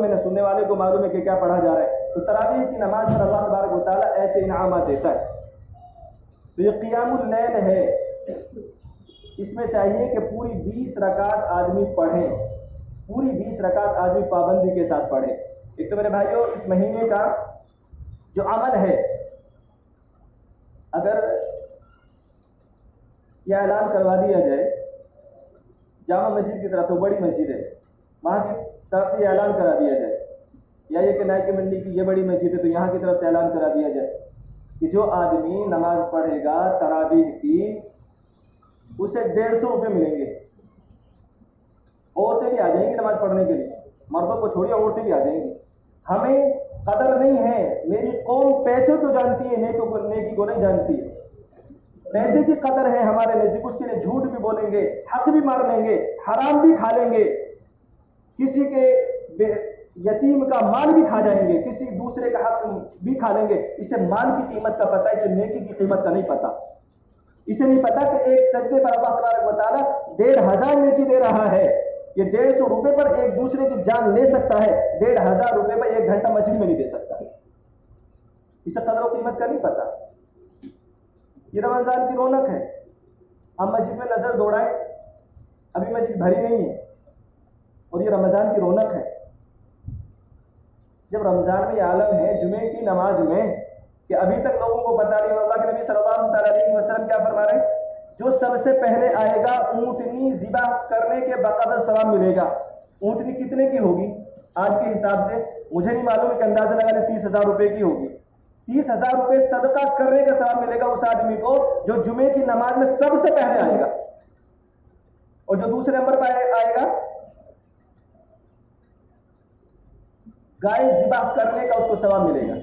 معلوم ہے نہ سننے والے کو معلوم ہے کہ کیا پڑھا جا رہا ہے. تو تراویح کی نماز پر اللہ تبارک و تعالیٰ ایسے انعامات دیتا ہے. تو یہ قیام اللیل ہے، اس میں چاہیے کہ پوری 20 رکعت آدمی پڑھیں، پوری 20 رکعت آدمی پابندی کے ساتھ پڑھیں. ایک تو میرے بھائیوں اس مہینے کا جو عمل ہے، اگر یہ اعلان کروا دیا جائے جامع مسجد کی طرف سے، بڑی مسجد ہے، وہاں کی طرف سے یہ اعلان کرا دیا جائے، یا یہ کہ نائکی منڈی کی یہ بڑی مسجد ہے تو یہاں کی طرف سے اعلان کرا دیا جائے کہ جو آدمی نماز پڑھے گا تراویح کی اسے 150 روپے ملیں گے. عورتیں بھی آ جائیں گی نماز پڑھنے کے لیے، مردوں کو چھوڑیے عورتیں بھی آ جائیں گی. ہمیں قدر نہیں ہے، میری قوم پیسے تو جانتی ہے، نیکی کو نہیں جانتی ہے. پیسے کی قدر ہے ہمارے نزدیک، اس کے لیے جھوٹ بھی بولیں گے، حق بھی مار لیں گے، حرام بھی کھا لیں گے، کسی کے یتیم کا مال بھی کھا جائیں گے، کسی دوسرے کا حق بھی کھا لیں گے. اسے مال کی قیمت کا پتہ، اسے نیکی کی قیمت کا نہیں پتہ. اسے نہیں پتا کہ ایک سجدے پر اللہ تبارک و تعالیٰ 1500 نیکی دے رہا ہے. یہ 150 روپے پر ایک دوسرے کی جان لے سکتا ہے، 1500 روپے پر 1 گھنٹہ مسجد میں نہیں دے سکتا. اسے قدر و قیمت کا نہیں پتا. یہ رمضان کی رونق ہے. ہم مسجد میں نظر دوڑائیں، ابھی مسجد بھری نہیں ہے، اور یہ رمضان کی رونق ہے. جب رمضان میں یہ عالم ہے جمعے کی نماز میں کہ ابھی تک لوگوں کو پتا نہیں. اللہ کے نبی صلی اللہ علیہ وسلم کیا فرما رہے ہیں؟ جو سب سے پہلے آئے گا اونٹنی ذبح کرنے کے بقدر ثواب ملے گا. اونٹنی کتنے کی ہوگی آج کے حساب سے؟ مجھے نہیں معلوم ہے کہ اندازہ لگا لیں 30,000 روپے کی ہوگی. 30,000 روپے صدقہ کرنے کا ثواب ملے گا اس آدمی کو جو جمعے کی نماز میں سب سے پہلے آئے گا. اور جو دوسرے نمبر پر آئے گا گائے ذبح کرنے کا اس کو ثواب ملے گا.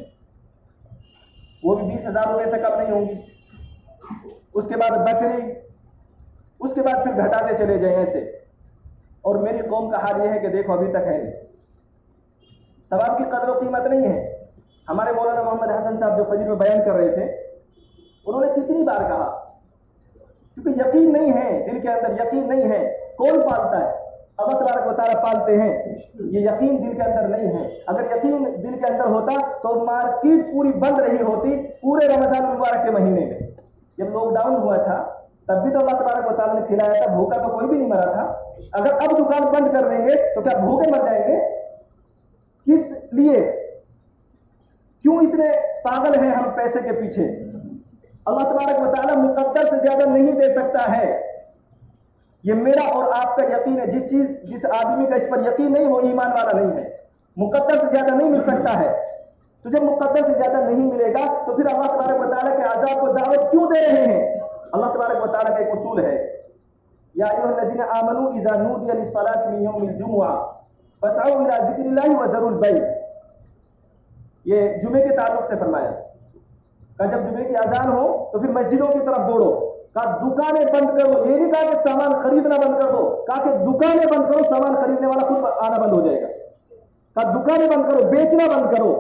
وہ بھی 20,000 روپے سے کم نہیں ہوں گی. اس کے بعد بکری، اس کے بعد پھر گھٹاتے چلے جائیں ایسے. اور میری قوم کا حال یہ ہے کہ دیکھو ابھی تک ہے نہیں، ثواب کی قدر و قیمت نہیں ہے. ہمارے مولانا محمد حسن صاحب جو فجر میں بیان کر رہے تھے، انہوں نے کتنی بار کہا کیونکہ یقین نہیں ہے، دل کے اندر یقین نہیں ہے. کون پالتا ہے؟ اللہ تبارک و تعالیٰ پالتے ہیں. یہ یقین دل کے اندر نہیں ہے. اگر یقین دل کے اندر ہوتا تو مارکیٹ پوری بند رہی ہوتی پورے رمضان المبارک کے مہینے میں. جب لاک ڈاؤن ہوا تھا تب بھی تو اللہ تبارک و تعالیٰ نے کھلایا تھا، بھوکا تو کوئی بھی نہیں مرا تھا. اگر اب دکان بند کر دیں گے تو کیا بھوکے مر جائیں گے؟ کس لیے؟ کیوں اتنے پاگل ہیں ہم پیسے کے پیچھے؟ اللہ تبارک و تعالیٰ مقدر سے زیادہ نہیں دے سکتا ہے. یہ میرا اور آپ کا یقین ہے. جس آدمی کا اس پر یقین نہیں وہ ایمان والا نہیں ہے. مقدر سے زیادہ نہیں مل سکتا ہے. تو جب مقدر سے زیادہ نہیں ملے گا تو پھر اللہ تبارک و تعالیٰ کے عذاب کو دعوت کیوں دے رہے ہیں؟ اللہ تبارک و تعالیٰ کا ایک اصول ہے، یا ایھا الذین آمنوا اذا نودی للصلاۃ من یوم الجمعہ فاسعوا الی ذکر اللہ وذروا البیع. یہ جمعے کے تعلق سے فرمایا کہ جب جمعے کی اذان ہو تو پھر مسجدوں کی طرف دوڑو. کہا دکانیں بند کرو. یہ نہیں کہا کہ سامان خریدنا بند کر دو، کہا کہ دکانیں بند کرو، سامان خریدنے والا خود آنا بند ہو جائے گا. کہا دکانیں بند کرو، بیچنا بند کرو.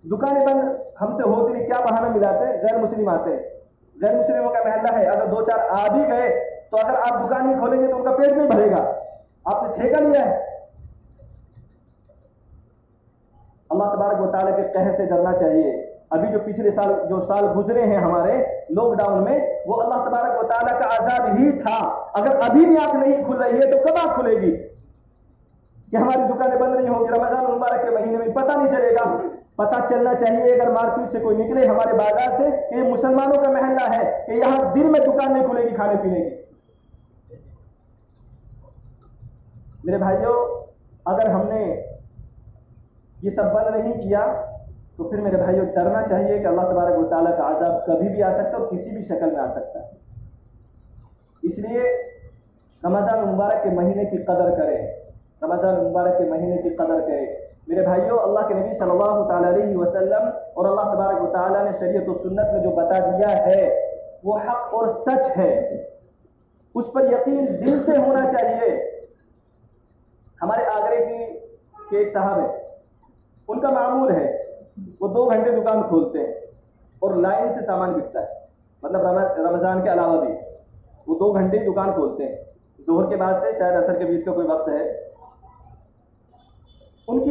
دکانیں بند ہم سے ہوتی نہیں، کیا بہانہ ملاتے ہیں؟ غیر مسلم آتے ہیں، غیر مسلموں کا محلہ ہے، اگر 2-4 آ بھی گئے تو اگر آپ دکان نہیں کھولیں گے تو ان کا پیٹ نہیں بھرے گا. آپ نے ٹھیکہ لیا ہے. اللہ تبارک و تعالیٰ کے قہر سے ڈرنا چاہیے. ابھی جو پچھلے سال جو سال گزرے ہیں ہمارے لاک ڈاؤن میں، وہ اللہ تبارک و تعالیٰ کا عذاب ہی تھا. اگر ابھی بھی آنکھ نہیں کھل رہی ہے تو کب آنکھ کھلے گی کہ ہماری دکانیں بند نہیں ہوگی؟ رمضان المبارک کے مہینے میں پتہ نہیں چلے گا. پتہ چلنا چاہیے اگر مارکیٹ سے کوئی نکلے ہمارے بازار سے کہ یہ مسلمانوں کا محلہ ہے، کہ یہاں دن میں دکان نہیں کھلے گی کھانے پینے کی. میرے بھائیوں، اگر ہم نے یہ سب بند نہیں کیا تو پھر میرے بھائیوں ڈرنا چاہیے کہ اللہ تبارک و تعالیٰ کا عذاب کبھی بھی آ سکتا ہے اور کسی بھی شکل میں آ سکتا ہے. اس لیے رمضان المبارک کے مہینے کی قدر کریں، رمضان المبارک کے مہینے کی قدر کریں. میرے بھائیوں، اللہ کے نبی صلی اللہ تعالیٰ علیہ وسلم اور اللہ تبارک و تعالیٰ نے شریعت و سنت میں جو بتا دیا ہے وہ حق اور سچ ہے. اس پر یقین دل سے ہونا چاہیے. ہمارے آگرے کے ایک صاحب ہیں، ان کا معمول ہے وہ 2 گھنٹے دکان کھولتے ہیں اور لائن سے سامان بکتا ہے. مطلب رمضان کے علاوہ بھی وہ 2 گھنٹے دکان کھولتے ہیں. ظہر کے بعد سے شاید عصر کے بیچ کا کوئی وقت ہے.